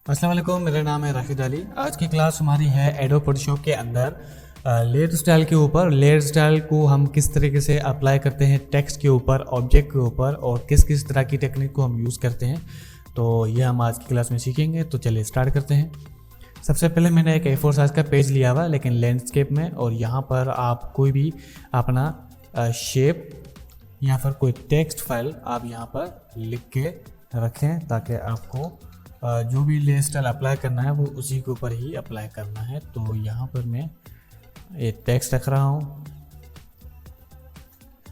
अस्सलाम वालेकुम, मेरा नाम है राशिद अली। आज की क्लास हमारी है एडोब फोटोशॉप के अंदर लेयर स्टाइल के ऊपर। लेयर स्टाइल को हम किस तरीके से अप्लाई करते हैं टेक्स्ट के ऊपर, ऑब्जेक्ट के ऊपर, और किस किस तरह की टेक्निक को हम यूज़ करते हैं, तो ये हम आज की क्लास में सीखेंगे। तो चलिए स्टार्ट करते हैं। सबसे पहले मैंने एक A4 साइज़ का पेज लिया हुआ लेकिन लैंडस्केप में, और यहाँ पर आप कोई भी अपना शेप या फिर कोई टेक्स्ट फाइल आप यहाँ पर लिख के रखें ताकि आपको जो भी लेयर स्टाइल अप्लाई करना है वो उसी के ऊपर ही अप्लाई करना है। तो यहाँ पर मैं ये टेक्स्ट रख रहा हूँ,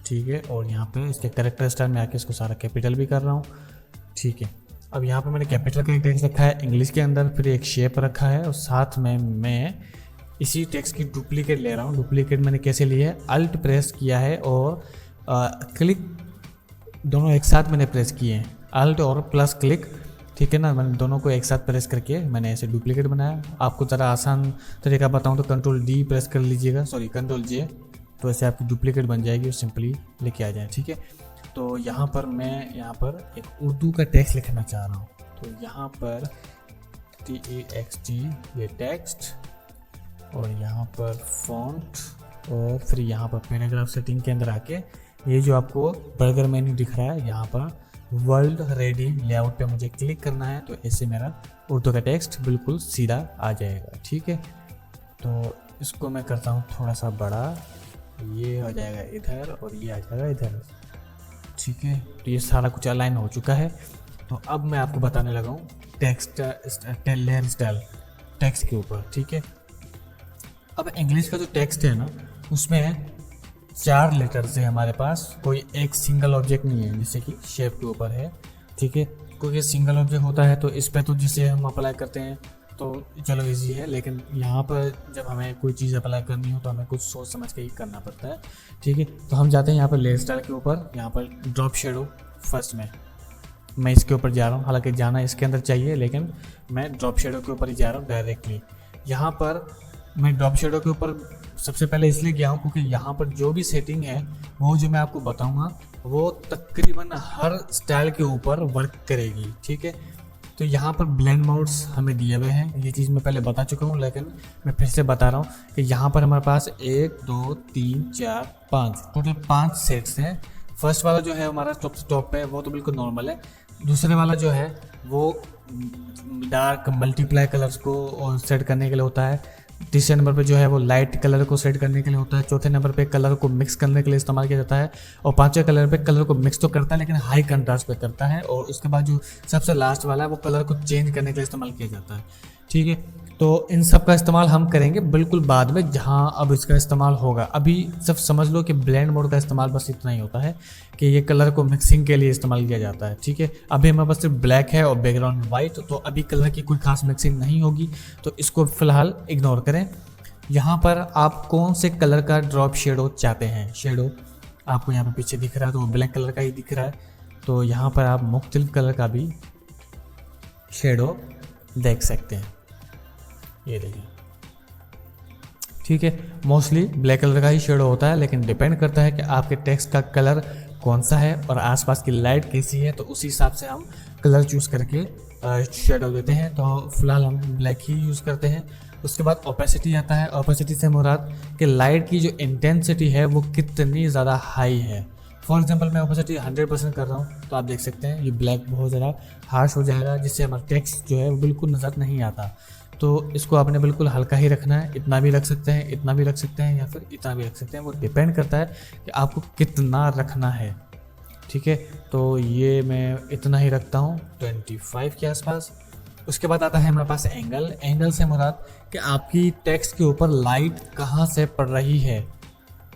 ठीक है, और यहाँ पे इसके कैरेक्टर स्टाइल में आके इसको सारा कैपिटल भी कर रहा हूँ, ठीक है। अब यहाँ पे मैंने कैपिटल का एक टेक्स्ट रखा है इंग्लिश के अंदर, फिर एक शेप रखा है, और साथ में मैं इसी टेक्स्ट की डुप्लीकेट ले रहा हूँ। डुप्लीकेट मैंने कैसे लिया है, अल्ट प्रेस किया है और क्लिक दोनों एक साथ मैंने प्रेस किए हैं, अल्ट और प्लस क्लिक, ठीक है ना। मैंने दोनों को एक साथ प्रेस करके मैंने ऐसे डुप्लीकेट बनाया। आपको ज़रा आसान तरीका बताऊं तो कंट्रोल डी प्रेस कर लीजिएगा, सॉरी कंट्रोल जे, तो ऐसे आपकी डुप्लीकेट बन जाएगी और सिंपली लेके आ जाए, ठीक है। तो यहाँ पर मैं यहाँ पर एक उर्दू का टेक्स्ट लिखना चाह रहा हूँ, तो यहाँ पर TEXT ये टेक्स्ट, और यहाँ पर फॉन्ट, और फिर यहाँ पर पैराग्राफ सेटिंग के अंदर आके ये जो आपको बर्गर मेन्यू दिख रहा है यहाँ पर वर्ल्ड रेडी लेआउट पे मुझे क्लिक करना है, तो ऐसे मेरा उर्दू का टेक्स्ट बिल्कुल सीधा आ जाएगा, ठीक है। तो इसको मैं करता हूँ थोड़ा सा बड़ा, ये आ जाएगा इधर और ये आ जाएगा इधर, ठीक है। तो ये सारा कुछ अलाइन हो चुका है। तो अब मैं आपको बताने लगा हूँ टेक्स्ट लेयर स्टाइल टेक्स्ट के ऊपर, ठीक है। अब इंग्लिश का जो टेक्स्ट है ना, उसमें 4 लेटर्स है हमारे पास, कोई एक सिंगल ऑब्जेक्ट नहीं है, जैसे कि शेप के ऊपर है, ठीक है। कोई सिंगल ऑब्जेक्ट होता है तो इस पर तो जिसे हम अप्लाई करते हैं तो चलो इजी है, लेकिन यहाँ पर जब हमें कोई चीज़ अप्लाई करनी हो तो हमें कुछ सोच समझ के ही करना पड़ता है, ठीक है। तो हम जाते हैं यहाँ पर लेयर स्टाइल के ऊपर, यहाँ पर ड्रॉप शेडो फर्स्ट में मैं इसके ऊपर जा रहा हूँ, हालांकि जाना इसके अंदर चाहिए लेकिन मैं ड्रॉप शेडो के ऊपर ही जा रहा हूँ डायरेक्टली। यहाँ पर मैं ड्रॉप शेडो के ऊपर सबसे पहले इसलिए गया हूँ क्योंकि यहाँ पर जो भी सेटिंग है वो जो मैं आपको बताऊँगा वो तकरीबन हर स्टाइल के ऊपर वर्क करेगी, ठीक है। तो यहाँ पर ब्लेंड मोड्स हमें दिए हुए हैं, ये चीज़ मैं पहले बता चुका हूँ लेकिन मैं फिर से बता रहा हूँ कि यहाँ पर हमारे पास 1 2 3 4 5 टोटल 5 सेट्स हैं। फर्स्ट वाला जो है हमारा टॉप पे वो तो बिल्कुल नॉर्मल है। दूसरे वाला जो है वो डार्क मल्टीप्लाई कलर्स को सेट करने के लिए होता है। तीसरे नंबर पे जो है वो लाइट कलर को सेट करने के लिए होता है। चौथे नंबर पे कलर को मिक्स करने के लिए इस्तेमाल किया जाता है, और पांचवें कलर पे कलर को मिक्स तो करता है लेकिन हाई कंट्रास्ट पे करता है, और उसके बाद जो सबसे लास्ट वाला है वो कलर को चेंज करने के लिए इस्तेमाल किया जाता है, ठीक है। तो इन सब का इस्तेमाल हम करेंगे बिल्कुल बाद में, जहाँ अब इसका इस्तेमाल होगा। अभी सब समझ लो कि ब्लेंड मोड का इस्तेमाल बस इतना ही होता है कि ये कलर को मिक्सिंग के लिए इस्तेमाल किया जाता है, ठीक है। अभी हमारे पास सिर्फ ब्लैक है और बैकग्राउंड वाइट, तो अभी कलर की कोई खास मिक्सिंग नहीं होगी, तो इसको फिलहाल इग्नोर करें। यहाँ पर आप कौन से कलर का ड्रॉप शेडो चाहते हैं, शेडो आपको यहाँ पर पीछे दिख रहा है तो वो ब्लैक कलर का ही दिख रहा है, तो यहाँ पर आप मुख्तलिफ कलर का भी शेडो देख सकते हैं, ये देखिए, ठीक है। मोस्टली ब्लैक कलर का ही शेडो होता है लेकिन डिपेंड करता है कि आपके टेक्स्ट का कलर कौन सा है और आसपास की लाइट कैसी है, तो उसी हिसाब से हम कलर चूज़ करके शेडो देते हैं। तो फिलहाल हम ब्लैक ही यूज़ करते हैं। उसके बाद ओपेसिटी आता है। ओपेसिटी से मुराद कि लाइट की जो इंटेंसिटी है वो कितनी ज़्यादा हाई है। फॉर एग्जांपल मैं ओपेसिटी 100% कर रहा हूँ तो आप देख सकते हैं ये ब्लैक बहुत ज़्यादा हार्श हो जाएगा, जिससे हमारा टेक्स्ट जो है वो बिल्कुल नज़र नहीं आता। तो इसको आपने बिल्कुल हल्का ही रखना है, इतना भी रख सकते हैं, इतना भी रख सकते हैं, या फिर इतना भी रख सकते हैं, वो डिपेंड करता है कि आपको कितना रखना है, ठीक है। तो ये मैं इतना ही रखता हूँ 25 के आसपास। उसके बाद आता है हमारे पास एंगल। एंगल से मुराद कि आपकी टेक्स्ट के ऊपर लाइट कहाँ से पड़ रही है,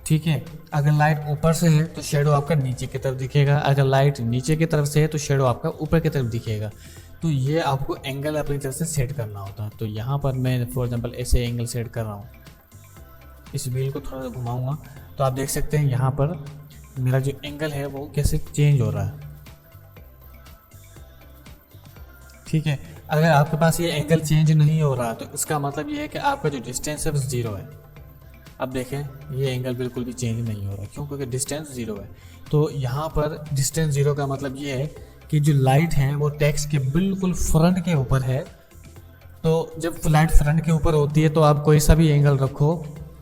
ठीक है। अगर लाइट ऊपर से है तो शेडो आपका नीचे की तरफ दिखेगा, अगर लाइट नीचे की तरफ से है तो शेडो आपका ऊपर की तरफ दिखेगा। तो ये आपको एंगल अपनी तरफ से सेट करना होता है। तो यहाँ पर मैं फॉर एग्जांपल ऐसे एंगल सेट कर रहा हूँ, इस व्हील को थोड़ा सा घुमाऊंगा तो आप देख सकते हैं यहाँ पर मेरा जो एंगल है वो कैसे चेंज हो रहा है, ठीक है। अगर आपके पास ये एंगल चेंज नहीं हो रहा तो इसका मतलब ये है कि आपका जो डिस्टेंस है वो 0 है। अब देखें ये एंगल बिल्कुल भी चेंज नहीं हो रहा, क्यों? क्योंकि डिस्टेंस 0 है। तो यहाँ पर डिस्टेंस 0 का मतलब ये है कि जो लाइट है वो टेक्स्ट के बिल्कुल फ्रंट के ऊपर है, तो जब लाइट फ्रंट के ऊपर होती है तो आप कोई सा भी एंगल रखो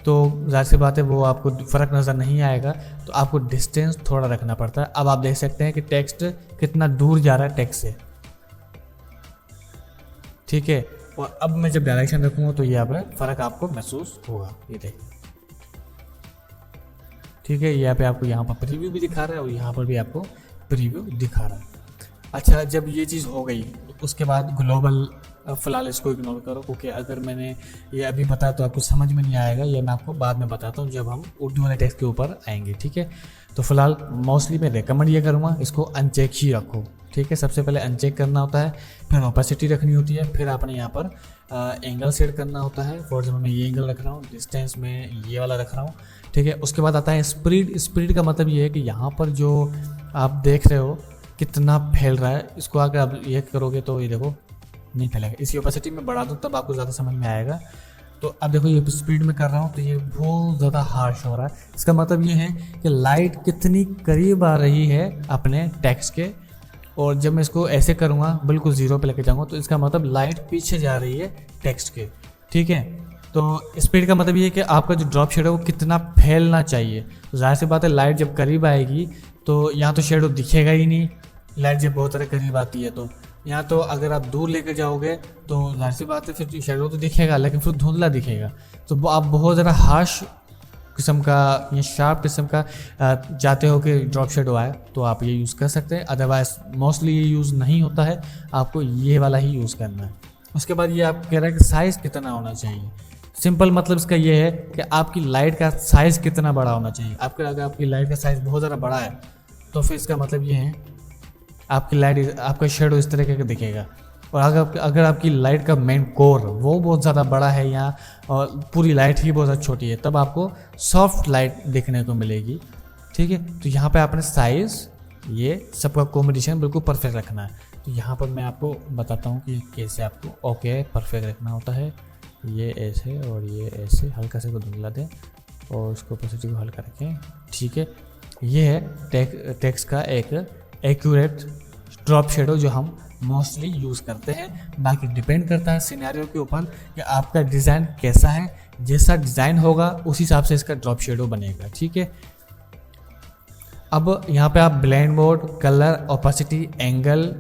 तो ज़ाहिर सी बात है वो आपको फ़र्क नज़र नहीं आएगा, तो आपको डिस्टेंस थोड़ा रखना पड़ता है। अब आप देख सकते हैं कि टेक्स्ट कितना दूर जा रहा है टेक्स्ट से, ठीक है। और अब मैं जब डायरेक्शन रखूँगा तो यहाँ पर फ़र्क आपको महसूस होगा, ये देखिए, ठीक है। यहाँ पे आपको यहाँ पर प्रीव्यू भी दिखा रहा है और यहाँ पर भी आपको प्रीव्यू दिखा रहा है। अच्छा, जब ये चीज़ हो गई तो उसके बाद ग्लोबल, फ़िलहाल इसको इग्नोर करो क्योंकि अगर मैंने ये अभी बताया तो आपको समझ में नहीं आएगा, ये मैं आपको बाद में बताता हूँ जब हम उर्दू वाले टेक्स्ट के ऊपर आएंगे, ठीक है। तो फिलहाल मोस्टली मैं रेकमेंड ये करूँगा इसको अनचेक ही रखो, ठीक है। सबसे पहले अनचेक करना होता है, फिर ओपेसिटी रखनी होती है, फिर आपने यहाँ पर एंगल सेट करना होता है। फॉर एग्जाम्पल मैं ये एंगल रख रहा हूँ, डिस्टेंस में ये वाला रख रहा हूँ, ठीक है। उसके बाद आता है स्पीड। स्पीड का मतलब ये है कि यहाँ पर जो आप देख रहे हो कितना फैल रहा है, इसको अगर आप ये करोगे तो ये देखो नहीं फैलेगा। इसकी ओपेसिटी में बढ़ा दूँ तब आपको ज़्यादा समझ में आएगा। तो अब देखो ये स्पीड में कर रहा हूँ तो ये बहुत ज़्यादा हार्श हो रहा है। इसका मतलब ये है कि लाइट कितनी करीब आ रही है अपने टेक्स्ट के, और जब मैं इसको ऐसे करूँगा बिल्कुल ज़ीरो पे लेके जाऊँगा तो इसका मतलब लाइट पीछे जा रही है टेक्स्ट के, ठीक है। तो स्पीड का मतलब ये है कि आपका जो ड्रॉप शेडो वो कितना फैलना चाहिए। तो जाहिर सी बात है लाइट जब करीब आएगी तो यहाँ तो शेडो दिखेगा ही नहीं, लाइट जब बहुत ज़्यादा करीब आती है तो यहाँ तो अगर आप दूर लेकर जाओगे तो जाहिर सी बात है फिर शेडो तो दिखेगा लेकिन फिर धुंधला दिखेगा। तो आप बहुत ज़्यादा हार्श किस्म का या शार्प किस्म का चाहते हो कि ड्रॉप शेडो आए तो आप ये यूज़ कर सकते हैं, अदरवाइज मोस्टली ये यूज़ नहीं होता है, आपको ये वाला ही यूज़ करना है। उसके बाद ये आप कह रहे हैं कि साइज़ कितना होना चाहिए। सिंपल मतलब इसका ये है कि आपकी लाइट का साइज़ कितना बड़ा होना चाहिए। अगर आपकी लाइट का साइज़ बहुत ज़्यादा बड़ा है तो फिर इसका मतलब ये है आपकी लाइट, आपका शेडो इस तरीके का दिखेगा। और अगर आपकी लाइट का मेन कोर वो बहुत ज़्यादा बड़ा है या और पूरी लाइट ही बहुत ज़्यादा छोटी है तब आपको सॉफ्ट लाइट देखने को मिलेगी, ठीक है। तो यहाँ पे आपने साइज़ ये सबका कॉम्बिनेशन बिल्कुल परफेक्ट रखना है। तो यहाँ पर मैं आपको बताता हूँ कि कैसे आपको ओके परफेक्ट रखना होता है। ये ऐसे और ये ऐसे हल्का से धुंधला दें और उसको ओपेसिटी को हल्का रखें, ठीक है। ये है टेक्स्ट का एक एक्यूरेट ड्रॉप शेडो जो हम मोस्टली यूज़ करते हैं। बाकी डिपेंड करता है सिनेरियो के ऊपर कि आपका डिज़ाइन कैसा है, जैसा डिज़ाइन होगा उस हिसाब से इसका ड्रॉप शेडो बनेगा, ठीक है। अब यहाँ पे आप blend mode, colour, opacity, angle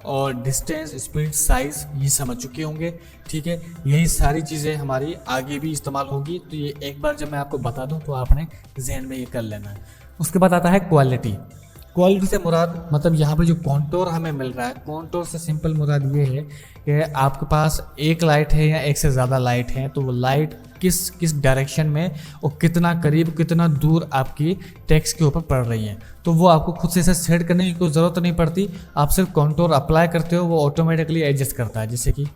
और डिस्टेंस, स्पीड, साइज़ ये समझ चुके होंगे, ठीक है। यही सारी चीज़ें हमारी आगे भी इस्तेमाल होगी, तो ये एक बार जब मैं आपको बता दूँ तो आपने जहन में ये कर लेना है। उसके बाद आता है क्वालिटी। क्वालिटी से मुराद मतलब यहाँ पे जो कॉन्टोर हमें मिल रहा है, कॉन्टोर से सिंपल मुराद ये है कि आपके पास एक लाइट है या एक से ज़्यादा लाइट है तो वो लाइट किस डायरेक्शन में और कितना करीब कितना दूर आपकी टेक्स्ट के ऊपर पड़ रही है, तो वो आपको खुद से इसे सेट करने की कोई ज़रूरत नहीं पड़ती। आप सिर्फ कॉन्टोर अप्लाई करते हो, वो ऑटोमेटिकली एडजस्ट करता है। जैसे कि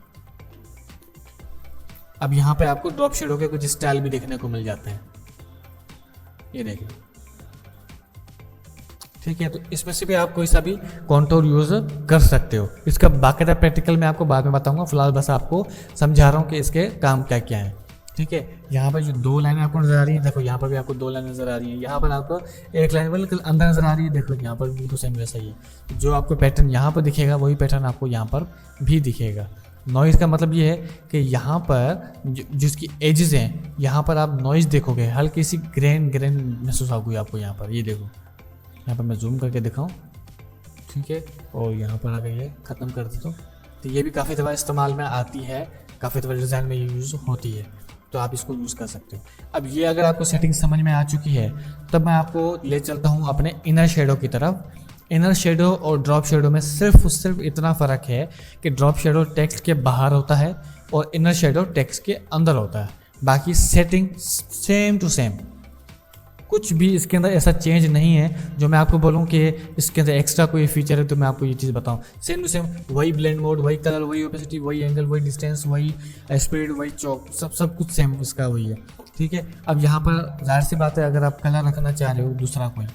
अब यहाँ पे आपको ड्रॉप शेडो के कुछ स्टाइल भी देखने को मिल जाते हैं, ये देखिए, ठीक है। तो इसमें से भी आप कोई सा भी कॉन्टोर यूज़ कर सकते हो। इसका बाकायदा प्रैक्टिकल मैं आपको बाद में बताऊंगा, फिलहाल बस आपको समझा रहा हूँ कि इसके काम क्या क्या है, ठीक है। यहाँ पर जो दो लाइनें आपको नजर आ रही हैं, देखो यहाँ पर भी आपको दो लाइन नजर आ रही हैं, यहाँ पर आपको एक लाइन बिल्कुल अंदर नजर आ रही है, देखो यहाँ पर भी तो सेम वैसा ही है। जो आपको पैटर्न यहाँ पर दिखेगा वही पैटर्न आपको यहाँ पर भी दिखेगा। नॉइज़ का मतलब ये है कि यहाँ पर जिसकी एजेस हैं यहाँ पर आप नॉइज़ देखोगे, हल्की सी ग्रेन महसूस होगी आपको यहाँ पर। ये देखो यहाँ पर मैं जूम करके दिखाऊं, ठीक है, और यहाँ पर अगर ये ख़त्म कर देता हूँ तो ये भी काफ़ी दफ़ा इस्तेमाल में आती है, काफ़ी दफ़ा डिज़ाइन में यूज़ होती है, तो आप इसको यूज़ कर सकते हो। अब ये अगर आपको सेटिंग समझ में आ चुकी है तब मैं आपको ले चलता हूँ अपने इनर शेडो की तरफ। इनर शेडो और ड्रॉप शेडो में सिर्फ इतना फ़र्क है कि ड्रॉप शेडो टेक्स्ट के बाहर होता है और इनर शेडो टेक्स्ट के अंदर होता है। बाकी सेटिंग सेम टू सेम, कुछ भी इसके अंदर ऐसा चेंज नहीं है जो मैं आपको बोलूँ कि इसके अंदर एक्स्ट्रा कोई फीचर है तो मैं आपको ये चीज़ बताऊँ। सेम टू सेम वही ब्लेंड मोड, वही कलर, वही ओपेसिटी, वही एंगल, वही डिस्टेंस, वही स्पीड, वही चौक, सब कुछ सेम इसका वही है, ठीक है। अब यहाँ पर जाहिर सी बात है अगर आप कलर रखना चाह रहे हो दूसरा कोई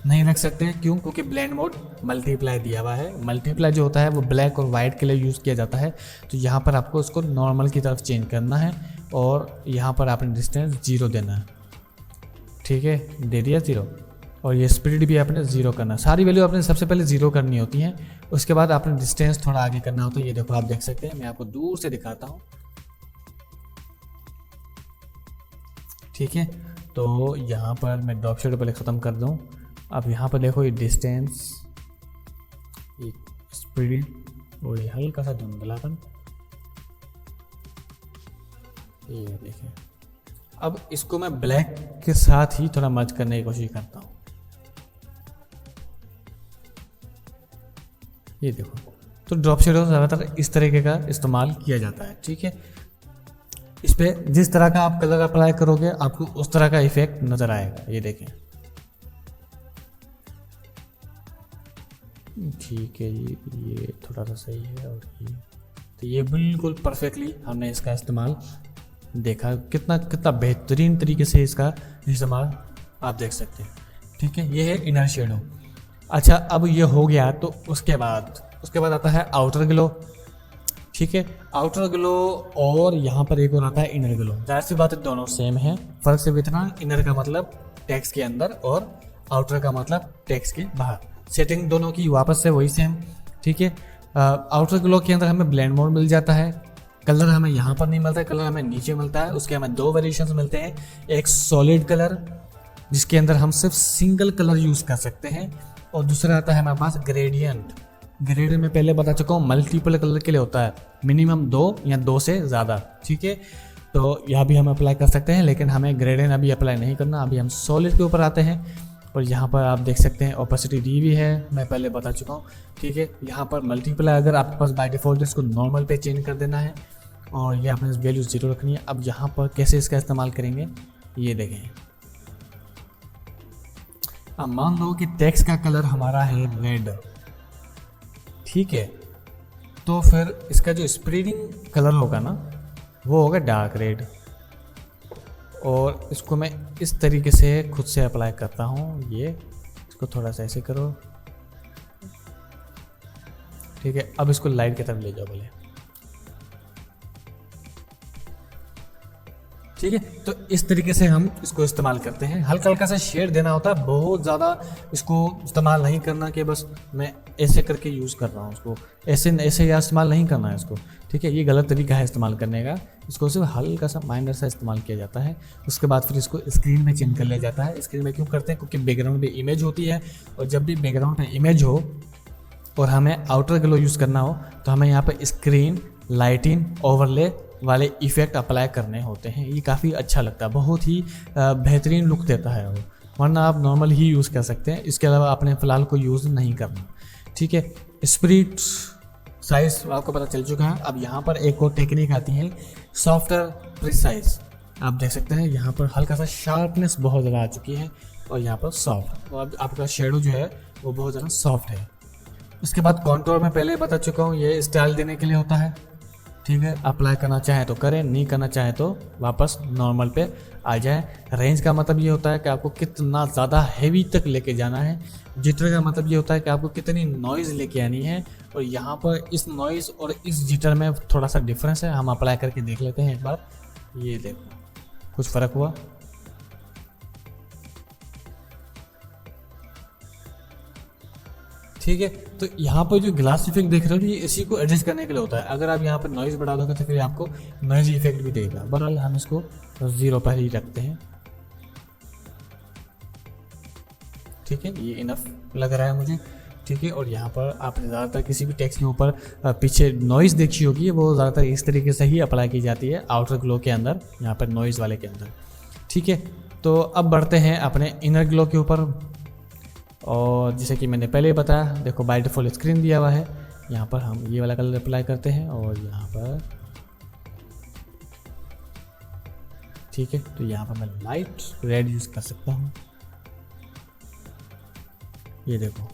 नहीं रख सकते, क्यों? क्योंकि ब्लेंड मोड मल्टीप्लाई दिया हुआ है। मल्टीप्लाई जो होता है वो ब्लैक और वाइट के लिए यूज़ किया जाता है, तो यहाँ पर आपको उसको नॉर्मल की तरफ चेंज करना है और यहाँ पर आपने डिस्टेंस 0 देना है, ठीक है, दे दिया 0। और ये स्पीड भी आपने 0 करना है। सारी वैल्यू आपने सबसे पहले 0 करनी होती है, उसके बाद आपने डिस्टेंस थोड़ा आगे करना होता है। ये देखो आप देख सकते हैं, मैं आपको दूर से दिखाता हूँ। ठीक है, तो यहाँ पर मैं ड्रॉप शेडो पहले ख़त्म कर दूँ। अब यहाँ पर देखो ये डिस्टेंस, ये स्पीड और ये हल्का सा धुंधलापन, ये देखिए। अब इसको मैं ब्लैक के साथ ही थोड़ा मर्ज करने की कोशिश करता हूँ। ये देखो, तो ड्रॉप शेडो ज़्यादातर इस तरीके का इस्तेमाल किया जाता है। ठीक है, इस पे जिस तरह का आप कलर अप्लाई करोगे आपको उस तरह का इफेक्ट नज़र आएगा। ये देखें, ठीक है जी, ये थोड़ा सा सही है। और ये तो ये बिल्कुल परफेक्टली हमने इसका इस्तेमाल देखा, कितना कितना बेहतरीन तरीके से इसका इस्तेमाल आप देख सकते हैं। ठीक है, ये है इनर शेडो। अच्छा, अब ये हो गया तो उसके बाद आता है आउटर ग्लो। ठीक है, आउटर ग्लो और यहाँ पर एक और आता है इनर ग्लो। जाहिर सी बात है दोनों सेम है, फर्क सिर्फ इतना, इनर का मतलब टेक्स्ट के अंदर और आउटर का मतलब टेक्स्ट के बाहर। सेटिंग दोनों की वापस से वही सेम। ठीक है, आउटर ग्लो के अंदर हमें ब्लेंड मोड मिल जाता है, कलर हमें यहाँ पर नहीं मिलता है, कलर हमें नीचे मिलता है। उसके हमें 2 वेरिएशंस मिलते हैं, एक सॉलिड कलर जिसके अंदर हम सिर्फ सिंगल कलर यूज़ कर सकते हैं, और दूसरा आता है हमारे पास ग्रेडियंट। ग्रेडियंट में पहले बता चुका हूँ मल्टीपल कलर के लिए होता है, मिनिमम 2 या 2 से ज़्यादा। ठीक है, तो यह भी हम अप्लाई कर सकते हैं, लेकिन हमें ग्रेडियंट अभी अप्लाई नहीं करना, अभी हम सॉलिड के ऊपर आते हैं। और यहाँ पर आप देख सकते हैं ओपेसिटी डी भी है, मैं पहले बता चुका हूँ। ठीक है, यहाँ पर मल्टीपल अगर आपके पास बाय डिफ़ॉल्ट इसको नॉर्मल पे चेंज कर देना है, और ये आपने वैल्यू 0 रखनी है। अब यहाँ पर कैसे इसका इस्तेमाल करेंगे ये देखें। अब मान लो कि टेक्स्ट का कलर हमारा है रेड। ठीक है, तो फिर इसका जो स्प्रेडिंग कलर होगा ना वो होगा डार्क रेड, और इसको मैं इस तरीके से खुद से अप्लाई करता हूँ। ये इसको थोड़ा सा ऐसे करो। ठीक है, अब इसको लाइट की तरफ ले जाओ बोले। ठीक है, तो इस तरीके से हम इसको इस्तेमाल करते हैं। हल्का हल्का सा शेड देना होता है, बहुत ज़्यादा इसको इस्तेमाल नहीं करना कि बस मैं ऐसे करके यूज़ कर रहा हूँ उसको, ऐसे या इस्तेमाल नहीं करना है इसको। ठीक है, ये गलत तरीका है इस्तेमाल करने का, इसको सिर्फ हल्का सा माइनर सा इस्तेमाल किया जाता है। उसके बाद फिर इसको स्क्रीन में चेंज कर लिया जाता है। स्क्रीन में क्यों करते हैं? क्योंकि बैकग्राउंड पे इमेज होती है, और जब भी बैकग्राउंड पे इमेज हो और हमें आउटर ग्लो यूज़ करना हो तो हमें यहाँ पर स्क्रीन, लाइटिंग, ओवरले वाले इफ़ेक्ट अप्लाई करने होते हैं। ये काफ़ी अच्छा लगता है, बहुत ही बेहतरीन लुक देता है वो, वरना आप नॉर्मल ही यूज़ कर सकते हैं। इसके अलावा आपने फ़िलहाल को यूज़ नहीं करना। ठीक है, स्प्लिट साइज आपको पता चल चुका है। अब यहाँ पर एक और टेक्निक आती है सॉफ्टवेयर प्रिसाइज। आप देख सकते हैं यहाँ पर हल्का सा शार्पनेस बहुत ज़्यादा आ चुकी है, और यहाँ पर सॉफ्ट, और आपका शेडो जो है वो बहुत ज़्यादा सॉफ्ट है। उसके बाद कॉन्टोर में पहले बता चुका हूँ, ये स्टाइल देने के लिए होता है। ठीक है, अप्लाई करना चाहे तो करें, नहीं करना चाहे तो वापस नॉर्मल पे आ जाए। रेंज का मतलब ये होता है कि आपको कितना ज़्यादा हैवी तक लेके जाना है। जिटर का मतलब ये होता है कि आपको कितनी नॉइज़ लेके आनी है, और यहाँ पर इस नॉइज़ और इस जिटर में थोड़ा सा डिफरेंस है। हम अप्लाई करके देख लेते हैं एक बार। ये देखो, कुछ फ़र्क हुआ? ठीक है, तो यहाँ पर जो ग्लास इफेक्ट देख रहे हो ये इसी को एडजस्ट करने के लिए होता है। अगर आप यहाँ पर नॉइज़ बढ़ा दोगे तो फिर आपको नॉइज़ इफेक्ट भी देगा। बहरहाल हम इसको 0 पर ही रखते हैं। ठीक है, ये इनफ लग रहा है मुझे। ठीक है, और यहाँ पर आपने ज़्यादातर किसी भी टेक्स्ट के ऊपर पीछे नॉइज़ देखी होगी, वो ज़्यादातर इस तरीके से ही अप्लाई की जाती है आउटर ग्लो के अंदर, यहाँ पर नॉइज़ वाले के अंदर। ठीक है, तो अब बढ़ते हैं अपने इनर ग्लो के ऊपर। और जैसे कि मैंने पहले बताया, देखो बाय डिफ़ॉल्ट स्क्रीन दिया हुआ है, यहाँ पर हम ये वाला कलर अप्लाई करते हैं, और यहाँ पर ठीक है, तो यहाँ पर मैं लाइट रेड यूज़ कर सकता हूँ। ये देखो,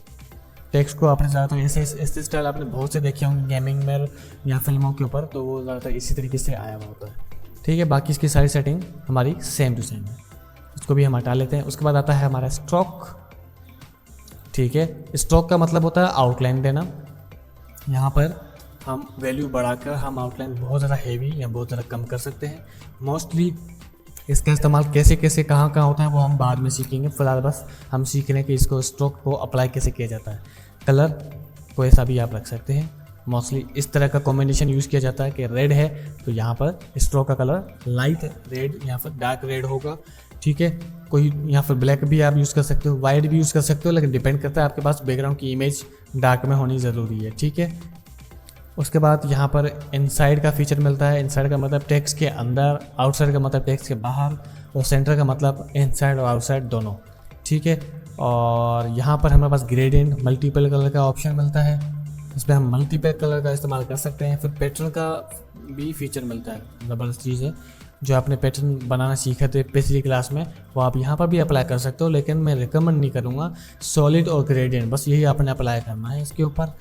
टेक्स्ट को आपने ज़्यादातर ऐसे स्टाइल आपने बहुत से देखे होंगे गेमिंग में या फिल्मों के ऊपर, तो वो ज़्यादातर इसी तरीके से आया हुआ होता है। ठीक है, बाकी इसकी सारी सेटिंग हमारी सेम टू सेम है, इसको भी हम हटा लेते हैं। उसके बाद आता है हमारा स्ट्रोक। ठीक है, स्ट्रोक का मतलब होता है आउटलाइन देना। यहाँ पर हम वैल्यू बढ़ाकर हम आउटलाइन बहुत ज़्यादा हेवी या बहुत ज़्यादा कम कर सकते हैं। मोस्टली इसका इस्तेमाल कैसे कैसे कहाँ कहाँ होता है वो हम बाद में सीखेंगे। फिलहाल बस हम सीख रहे हैं कि इसको स्ट्रोक को अप्लाई कैसे किया जाता है। कलर को ऐसा भी आप रख सकते हैं। मोस्टली इस तरह का कॉम्बिनेशन यूज़ किया जाता है कि रेड है तो यहाँ पर स्ट्रोक का कलर लाइट रेड या फिर डार्क रेड होगा, ठीक है। कोई यहाँ फिर ब्लैक भी आप यूज़ कर सकते हो, वाइट भी यूज़ कर सकते हो, लेकिन डिपेंड करता है आपके पास बैकग्राउंड की इमेज डार्क में होनी ज़रूरी है, ठीक है। उसके बाद यहाँ पर इनसाइड का फीचर मिलता है। इनसाइड का मतलब टेक्स्ट के अंदर, आउटसाइड का मतलब टेक्स्ट के बाहर, और सेंटर का मतलब इनसाइड और आउटसाइड दोनों, ठीक है। और यहाँ पर हमारे पास ग्रेडियंट मल्टीपल कलर का ऑप्शन मिलता है, इसमें हम मल्टीपल कलर का इस्तेमाल कर सकते हैं। फिर पैटर्न का भी फीचर मिलता है, ज़बरदस्त चीज़ है। जो आपने पैटर्न बनाना सीखे थे पिछली क्लास में वो आप यहाँ पर भी अप्लाई कर सकते हो, लेकिन मैं रिकमेंड नहीं करूँगा। सॉलिड और ग्रेडियंट बस यही आपने अप्लाई करना है इसके ऊपर,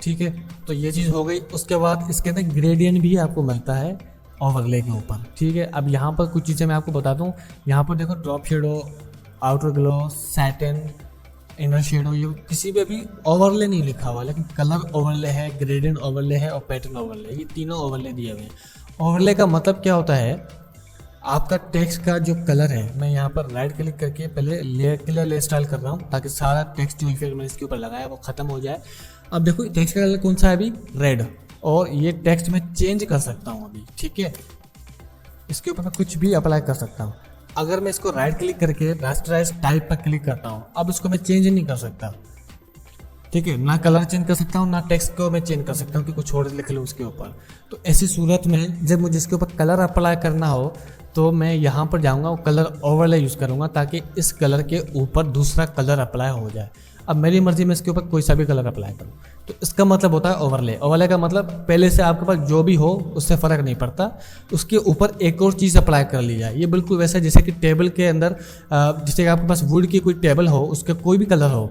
ठीक है। तो ये चीज़ हो गई। उसके बाद इसके अंदर ग्रेडियंट भी आपको मिलता है ओवरले के ऊपर, ठीक है। अब यहाँ पर कुछ चीज़ें मैं आपको बता दूँ। यहाँ पर देखो drop shadow, outer glow, satin, inner shadow, ये किसी पे भी ओवरले नहीं लिखा हुआ, लेकिन कलर ओवरले है, ग्रेडियंट ओवरले है और पैटर्न ओवरले, ये तीनों ओवरले दिए हुए हैं। ओवरले का मतलब क्या होता है, आपका टेक्स्ट का जो कलर है, मैं यहाँ पर राइट क्लिक करके पहले लेयर क्लियर लेयर स्टाइल कर रहा हूँ ताकि सारा टेक्स्ट जो इफेक्ट मैंने इसके ऊपर लगाया वो खत्म हो जाए। अब देखो टेक्स्ट का कलर कौन सा है अभी, रेड, और ये टेक्स्ट मैं चेंज कर सकता हूँ अभी, ठीक है। इसके ऊपर मैं कुछ भी अप्लाई कर सकता हूँ। अगर मैं इसको राइट क्लिक करके रास्टराइज टाइप पर क्लिक करता हूँ, अब इसको मैं चेंज नहीं कर सकता, ठीक है। ना कलर चेंज कर सकता हूँ, ना टेक्स्ट को मैं चेंज कर सकता हूँ कि कुछ और लिख लूँ उसके ऊपर। तो ऐसी सूरत में जब मुझे इसके ऊपर कलर अप्लाई करना हो तो मैं यहाँ पर जाऊँगा और कलर ओवरले यूज़ करूँगा ताकि इस कलर के ऊपर दूसरा कलर अप्लाई हो जाए। अब मेरी मर्जी में इसके ऊपर कोई सा भी कलर अप्लाई करूँ, तो इसका मतलब होता है ओवरले। ओवरले का मतलब पहले से आपके पास जो भी हो उससे फ़र्क नहीं पड़ता, उसके ऊपर एक और चीज़ अप्लाई कर ली जाए। ये बिल्कुल वैसा जैसे कि टेबल के अंदर, जैसे कि आपके पास वुड की कोई टेबल हो, उसका कोई भी कलर हो,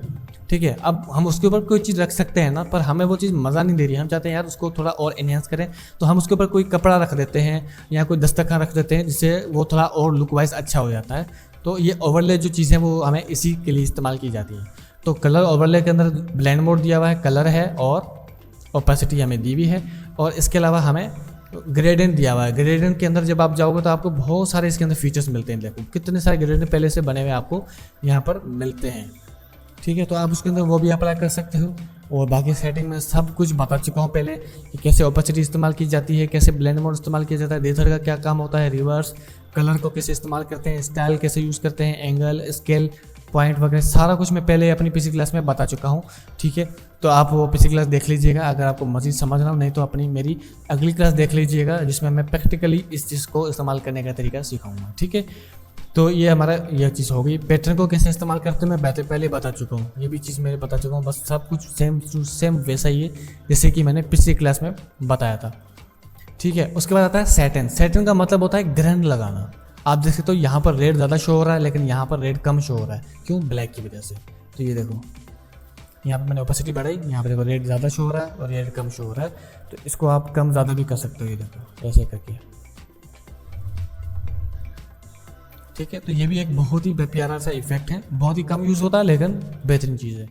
ठीक है। अब हम उसके ऊपर कोई चीज़ रख सकते हैं ना, पर हमें वो चीज़ मज़ा नहीं दे रही है। हम चाहते हैं यार उसको थोड़ा और एनहेंस करें, तो हम उसके ऊपर कोई कपड़ा रख देते हैं या कोई दस्तरखान रख देते हैं, जिससे वो थोड़ा और लुक वाइज अच्छा हो जाता है। तो ये ओवरले जो चीज़ें वो हमें इसी के लिए इस्तेमाल की जाती हैं। तो कलर ओवरले के अंदर ब्लेंड मोड दिया हुआ है, कलर है और ओपेसिटी हमें दी हुई है, और इसके अलावा हमें ग्रेडियंट दिया हुआ है। ग्रेडियंट के अंदर जब आप जाओगे तो आपको बहुत सारे इसके अंदर फीचर्स मिलते हैं। देखो कितने सारे ग्रेडियंट पहले से बने हुए आपको यहाँ पर मिलते हैं, ठीक है। तो आप उसके अंदर वो भी अप्लाई कर सकते हो। और बाकी सेटिंग में सब कुछ बता चुका हूँ पहले कि कैसे ओपेसिटी इस्तेमाल की जाती है, कैसे ब्लेंड मोड इस्तेमाल किया जाता है, लेजर का क्या काम होता है, रिवर्स, कलर को कैसे इस्तेमाल करते हैं, स्टाइल कैसे यूज़ करते हैं, एंगल, स्केल, पॉइंट वगैरह सारा कुछ मैं पहले अपनी पिछली क्लास में बता चुका हूँ, ठीक है। तो आप वो पिछली क्लास देख लीजिएगा अगर आपको मज़ीद समझना हो, नहीं तो अपनी मेरी अगली क्लास देख लीजिएगा जिसमें मैं प्रैक्टिकली इस चीज़ को इस्तेमाल करने का तरीका सिखाऊंगा, ठीक है। तो ये हमारा यह चीज़ हो गई। पैटर्न को कैसे इस्तेमाल करते हैं मैं पहले बता चुका हूँ, ये भी चीज़ मैं बता चुका हूँ। बस सब कुछ सेम टू सेम वैसा ही है जैसे कि मैंने पिछली क्लास में बताया था, ठीक है। उसके बाद आता है सैटिन। सैटिन का मतलब होता है ग्रहण लगाना। आप देख सकते हो यहाँ पर रेड ज़्यादा शो हो रहा है, लेकिन यहाँ पर रेड कम शो हो रहा है, क्यों, ब्लैक की वजह से। तो ये देखो यहाँ पर मैंने ओपेसिटी बढ़ाई, यहाँ पर देखो रेड ज़्यादा शो हो रहा है और रेड कम शो हो रहा है। तो इसको आप कम ज़्यादा भी कर सकते हो, ये देखो ऐसे करके, ठीक है। तो ये भी एक बहुत ही प्यारा सा इफेक्ट है, बहुत ही कम यूज़ होता है लेकिन बेहतरीन चीज़ है।